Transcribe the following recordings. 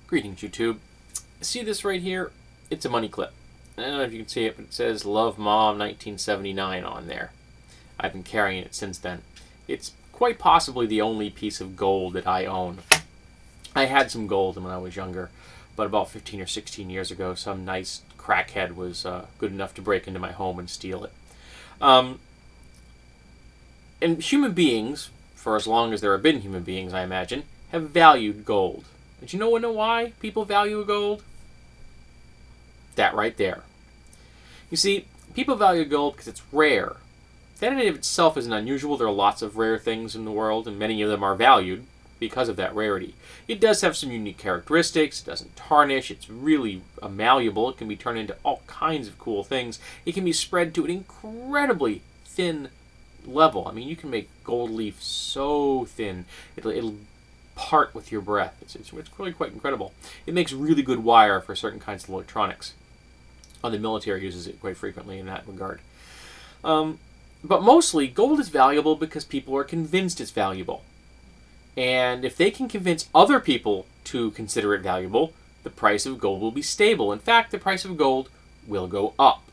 Greetings, YouTube. See this right here? It's a money clip. I don't know if you can see it, but it says Love Mom 1979 on there. I've been carrying it since then. It's quite possibly the only piece of gold that I own. I had some gold when I was younger, but about 15 or 16 years ago, some nice crackhead was good enough to break into my home and steal it. And human beings, for as long as there have been human beings, I imagine, have valued gold. Did you know why people value gold? That right there. You see, people value gold because it's rare. That in and of itself isn't unusual. There are lots of rare things in the world, and many of them are valued because of that rarity. It does have some unique characteristics. It doesn't tarnish. It's really malleable. It can be turned into all kinds of cool things. It can be spread to an incredibly thin level. I mean, you can make gold leaf so thin, it'll part with your breath. It's really quite incredible. It makes really good wire for certain kinds of electronics. The military uses it quite frequently in that regard. But mostly, gold is valuable because people are convinced it's valuable. And if they can convince other people to consider it valuable, the price of gold will be stable. In fact, the price of gold will go up.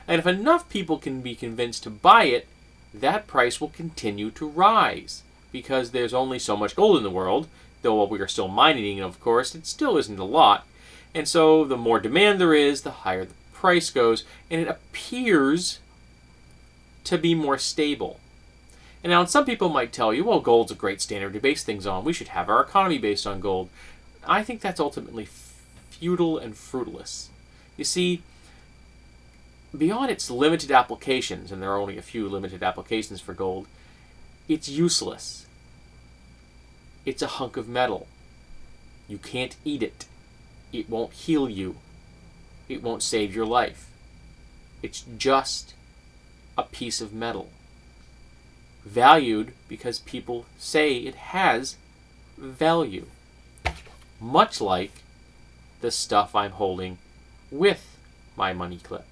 And if enough people can be convinced to buy it, that price will continue to rise. Because there's only so much gold in the world, though while we are still mining, of course, it still isn't a lot. And so the more demand there is, the higher the price goes, and it appears to be more stable. And now some people might tell you, well, gold's a great standard to base things on. We should have our economy based on gold. I think that's ultimately futile and fruitless. You see, beyond its limited applications, and there are only a few limited applications for gold, it's useless. It's a hunk of metal. You can't eat it. It won't heal you. It won't save your life. It's just a piece of metal. Valued because people say it has value. Much like the stuff I'm holding with my money clip.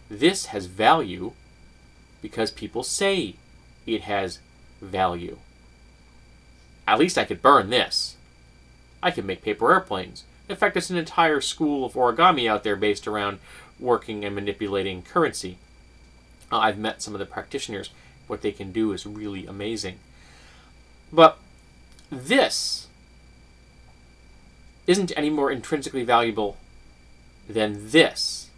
This has value because people say it has value. At least I could burn this. I could make paper airplanes. In fact, there's an entire school of origami out there based around working and manipulating currency. I've met some of the practitioners. What they can do is really amazing. But this isn't any more intrinsically valuable than this.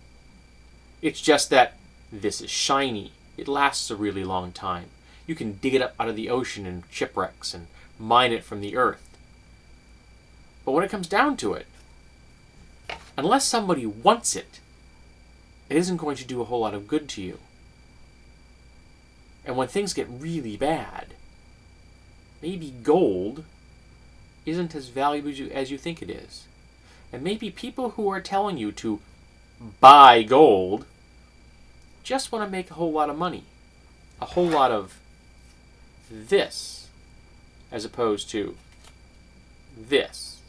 It's just that this is shiny. It lasts a really long time. You can dig it up out of the ocean in shipwrecks and mine it from the earth. But when it comes down to it, unless somebody wants it, it isn't going to do a whole lot of good to you. And when things get really bad, maybe gold isn't as valuable as you think it is. And maybe people who are telling you to buy gold just want to make a whole lot of money. A whole lot of this, as opposed to this.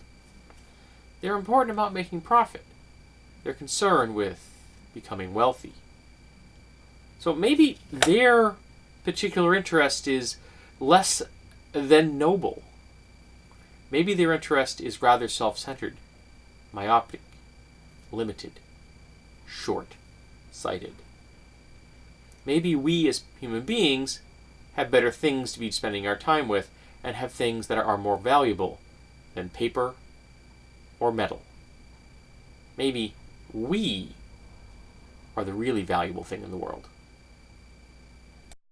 They're important about making profit. They're concerned with becoming wealthy. So maybe their particular interest is less than noble. Maybe their interest is rather self-centered, myopic, limited, short-sighted. Maybe we as human beings have better things to be spending our time with and have things that are more valuable than paper or metal. Maybe we are the really valuable thing in the world.